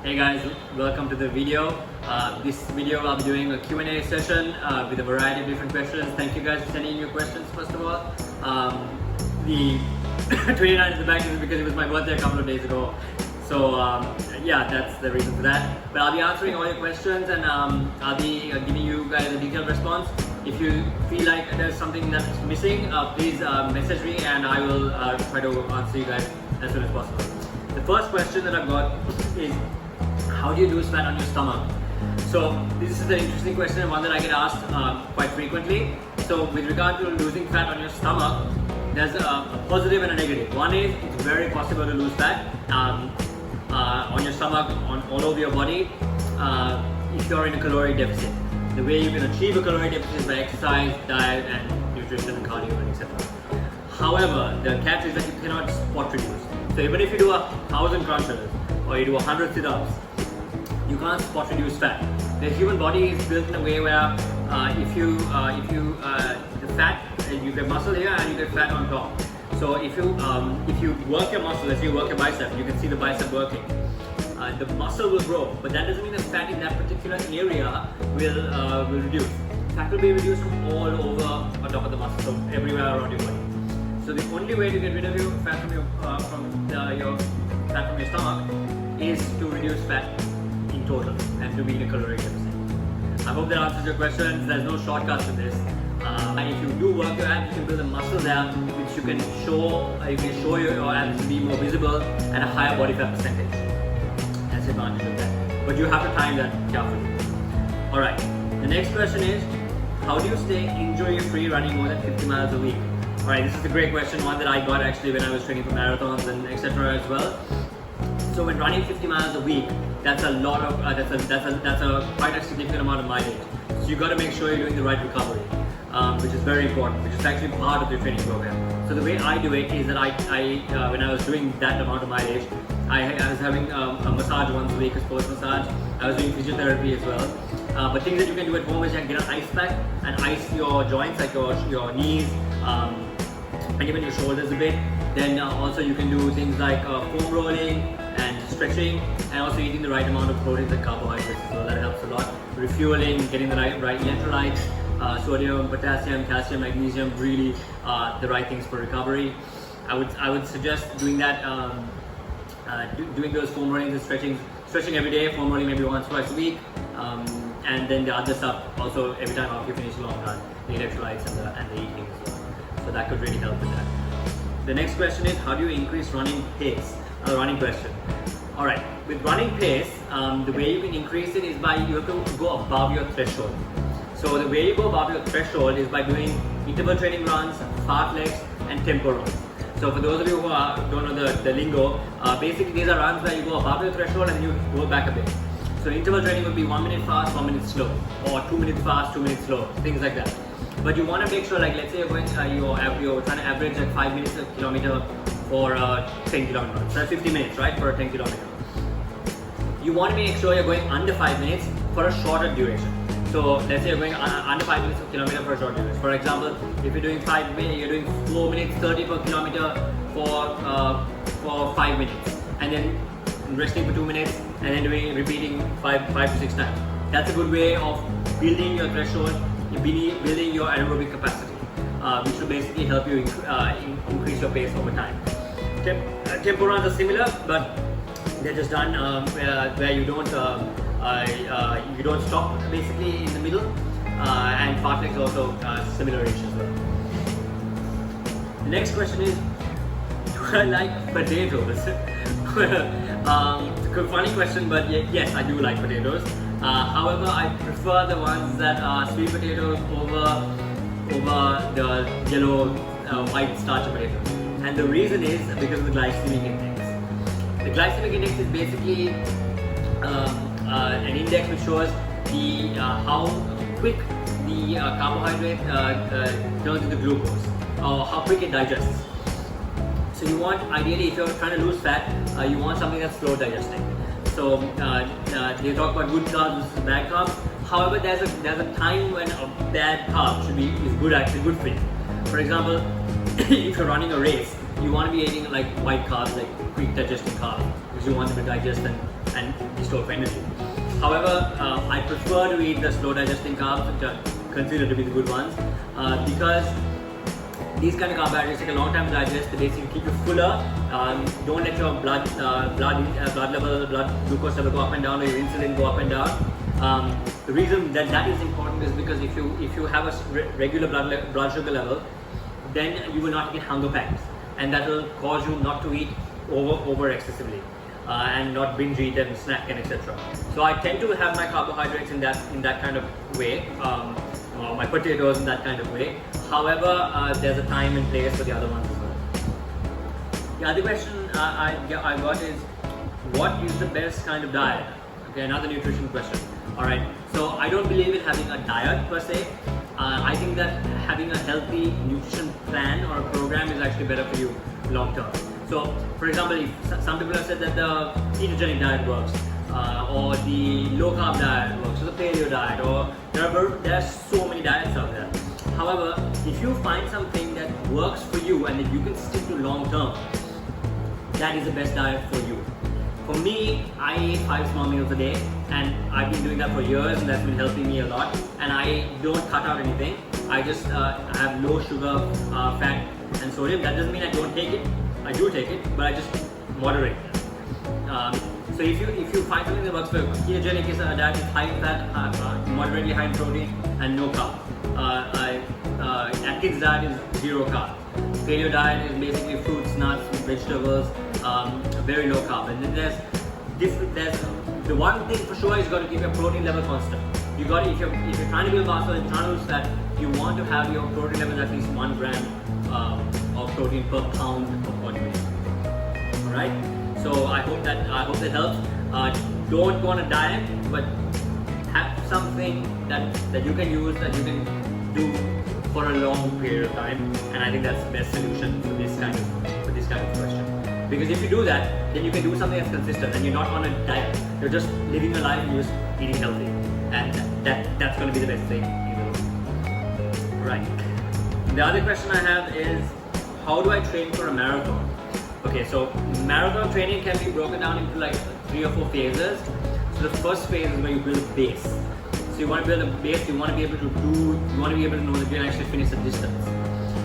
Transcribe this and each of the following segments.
Hey guys, welcome to the video. This video I'll be doing a Q&A session with a variety of different questions. Thank you guys for sending your questions first of all. The 29 at the back is because it was my birthday a couple of days ago. So yeah, that's the reason for that. But I'll be answering all your questions and I'll be giving you guys a detailed response. If you feel like there's something that's missing, please message me and I will try to answer you guys as soon as possible. The first question that I've got is, how do you lose fat on your stomach? So this is an interesting question and one that I get asked quite frequently. So with regard to losing fat on your stomach, there's a positive and a negative. One is it's very possible to lose fat on your stomach, all over your body, if you're in a caloric deficit. The way you can achieve a caloric deficit is by exercise, diet, and nutrition, and cardio, and etc. However, the catch is that you cannot spot reduce. So even if you do 1,000 crunches or you do 100 sit-ups, you can't spot reduce fat. The human body is built in a way where the fat, you get muscle here and you get fat on top. So if you work your muscle, let's say you work your bicep, you can see the bicep working. The muscle will grow, but that doesn't mean the fat in that particular area will reduce. Fat will be reduced from all over on top of the muscle, so everywhere around your body. So the only way to get rid of your fat from your fat from your stomach is to reduce fat in total and to be in a caloric deficit. I hope that answers your questions. There's no shortcuts to this. And if you do work your abs, you can build a muscle there, which you can show your abs to be more visible and a higher body fat percentage. That's the advantage of that. But you have to time that carefully. Alright, the next question is, how do you stay injury-free running more than 50 miles a week? Alright, this is a great question, one that I got actually when I was training for marathons and etc. as well. So when running 50 miles a week, that's a lot of that's a quite a significant amount of mileage. So you got to make sure you're doing the right recovery, which is very important, which is actually part of your training program. So the way I do it is that I when I was doing that amount of mileage, I was having a massage once a week, a sports massage. I was doing physiotherapy as well. But things that you can do at home is you can get an ice pack and ice your joints, like your knees and even your shoulders a bit. Then also you can do things like foam rolling and stretching, and also eating the right amount of proteins and carbohydrates as well. That helps a lot. Refueling, getting the right electrolytes, sodium, potassium, calcium, magnesium, really the right things for recovery. I would suggest doing that, doing those foam rollings and stretching every day, foam rolling maybe once, twice a week, and then the other stuff also every time after you finish a long run, the electrolytes and the eating as well. So that could really help with that. The next question is, how do you increase running pace? A running question. Alright, with running pace, the way you can increase it is by you have to go above your threshold. So the way you go above your threshold is by doing interval training runs, fartleks, and tempo runs. So for those of you who don't know the lingo, basically these are runs where you go above your threshold and you go back a bit. So interval training would be 1 minute fast, 1 minute slow, or 2 minutes fast, 2 minutes slow, things like that. But you want to make sure, like let's say you're going, you're trying to average like 5 minutes a kilometer for a 10 kilometer run. So that's 50 minutes, right, for a 10 kilometer. You want to make sure you're going under 5 minutes for a shorter duration. So let's say you're going under 5 minutes per kilometer for a short duration. For example, if you're doing 5 minutes, you're doing 4 minutes 30 per kilometer for 5 minutes, and then resting for 2 minutes, and then repeating 5 to 6 times. That's a good way of building your threshold, building your aerobic capacity, which will basically help you increase your pace over time. Tempo runs are similar, but they're just done where you don't stop basically in the middle, and fartleks also similar-ish as well. The next question is, do I like potatoes? It's a funny question, but yes, I do like potatoes. However, I prefer the ones that are sweet potatoes over the yellow white starch potatoes. And the reason is because of the glycemic index. The glycemic index is basically an index which shows how quick the carbohydrate turns into glucose, or how quick it digests. So you want, ideally, if you're trying to lose fat, you want something that's slow digesting. So they talk about good carbs versus bad carbs. However, there's a time when a bad carb is good for you. For example, if you're running a race, you want to be eating like white carbs, like quick digesting carbs, because you want them to digest and and be stored for energy. However, I prefer to eat the slow digesting carbs, which are considered to be the good ones, because these kind of carbohydrates take a long time to digest. They basically keep you fuller. Don't let your blood glucose level go up and down, or your insulin go up and down. The reason that is important is because if you have a regular blood sugar level, then you will not get hunger pangs, and that will cause you not to eat over excessively, and not binge eat and snack and etc. So I tend to have my carbohydrates in that kind of way, my potatoes in that kind of way. However, there's a time and place for the other ones as well. The other question I got is, what is the best kind of diet? Okay, another nutrition question. Alright, so I don't believe in having a diet per se. I think that having a healthy nutrition plan or a program is actually better for you long term. So, for example, if some people have said that the ketogenic diet works, or the low carb diet works, or the paleo diet, or there are so many diets out there. However, if you find something that works for you and that you can stick to long term, that is the best diet for you. For me, I eat 5 small meals a day, and I've been doing that for years, and that's been helping me a lot. And I don't cut out anything. I just have low sugar, fat, and sodium. That doesn't mean I don't take it. I do take it, but I just moderate it. So if you find something that works for you, ketogenic is a diet with high in fat, moderately high in protein, and no carb. Atkins diet is 0 carb. Paleo diet is basically fruits, nuts, vegetables, very low carb. And then there's the one thing for sure is you got to keep your protein level constant. You got if you're trying to build muscle and trying to lose fat, you want to have your protein level at least 1 gram of protein per pound of body weight. All right. So I hope that helps. Don't go on a diet, but have something that you can use, that you can do for a long period of time, and I think that's the best solution for this kind of question. Because if you do that, then you can do something that's consistent, and you're not on a diet. You're just living your life and you're just eating healthy, and that's going to be the best thing you do. Right. The other question I have is, how do I train for a marathon? Okay, so marathon training can be broken down into like 3 or 4 phases. So the first phase is where you build a base. So you want to build a base, you want to be able to know that you can actually finish the distance.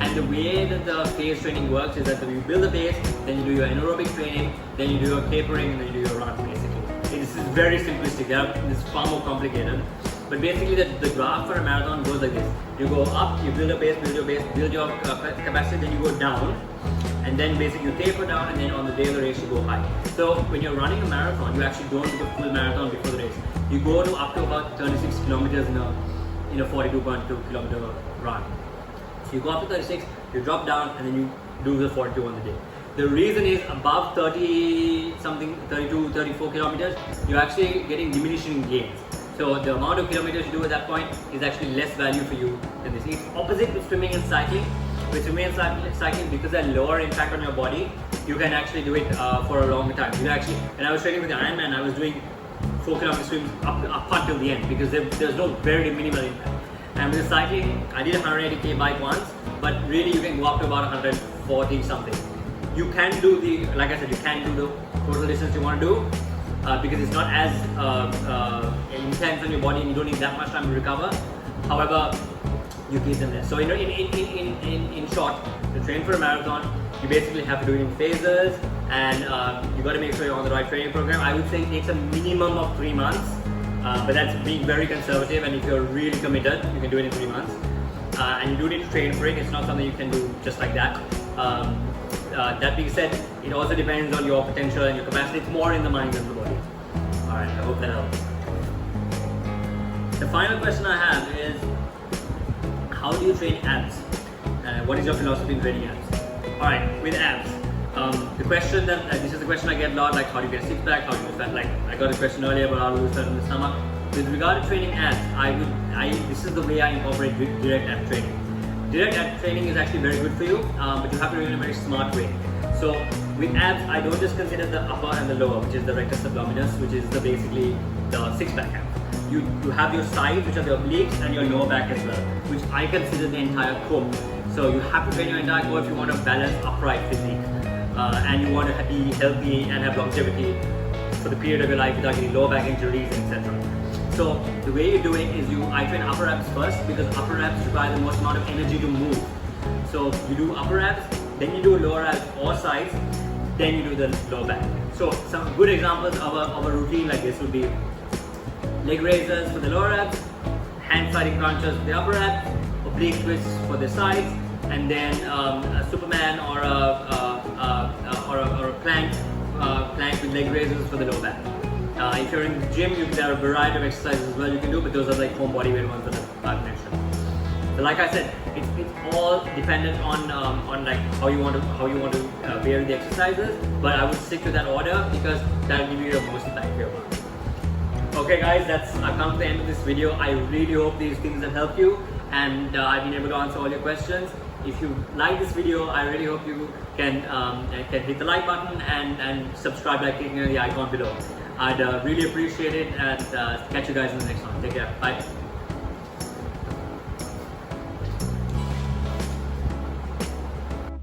And the way that the phase training works is that you build a base, then you do your anaerobic training, then you do your tapering, and then you do your run basically. This is very simplistic, this is far more complicated. But basically the graph for a marathon goes like this. You go up, you build a base, build your capacity, then you go down, and then basically you taper down, and then on the day of the race you go high. So when you're running a marathon, you actually don't do the full marathon before the race. You go to up to about 36 kilometers in a 42.2 kilometer run. So you go up to 36, you drop down, and then you do the 42 on the day. The reason is above 32, 34 kilometers, you're actually getting diminishing gains. So the amount of kilometers you do at that point is actually less value for you than this. It's opposite with swimming and cycling. With swimming and cycling, because they're lower impact on your body, you can actually do it for a longer time. You actually, when I was training with the Ironman, I was doing 4 kilometer swims up until the end, because there's no very minimal impact. And with the cycling, I did a 180k bike once, but really you can go up to about 140 something. You can do like I said, you can do the total distance you want to do, because it's not as intense on your body, and you don't need that much time to recover. However, you keep them there. So in short, to train for a marathon, you basically have to do it in phases, and you got to make sure you're on the right training program. I would say it takes a minimum of 3 months, but that's being very conservative. And if you're really committed, you can do it in 3 months. And you do need to train for it. It's not something you can do just like that. That being said, it also depends on your potential and your capacity. It's more in the mind than the body. All right, I hope that helps. The final question I have is, how do you train abs? What is your philosophy in training abs? Alright, with abs, the question this is the question I get a lot, like how do you get a six pack, how do you lose fat? Like I got a question earlier about how to lose fat in the stomach. With regard to training abs, this is the way I incorporate direct ab training. Direct ab training is actually very good for you, but you have to do it in a very smart way. So with abs, I don't just consider the upper and the lower, which is the rectus abdominis, which is basically the six pack ab. You have your sides, which are the obliques, and your lower back as well, which I consider the entire core. So you have to train your entire core if you want a balanced, upright physique, and you want to be healthy and have longevity for the period of your life without getting lower back injuries, etc. So the way you do it is I train upper abs first because upper abs require the most amount of energy to move. So you do upper abs, then you do lower abs or sides, then you do the lower back. So some good examples of a routine like this would be leg raisers for the lower abs, hand sliding crunches for the upper abs, oblique twists for the sides, and then a Superman or a plank with leg raisers for the lower back. If you're in the gym, there are a variety of exercises as well you can do, but those are like home body weight ones that I've mentioned. So like I said, it's all dependent on like how you want to vary the exercises, but I would stick to that order because that'll give you the most bang for your buck. Okay guys, I've come to the end of this video. I really hope these things have helped you and I've been able to answer all your questions. If you like this video, I really hope you can hit the like button and subscribe by clicking on the icon below. I'd really appreciate it and catch you guys in the next one. Take care. Bye.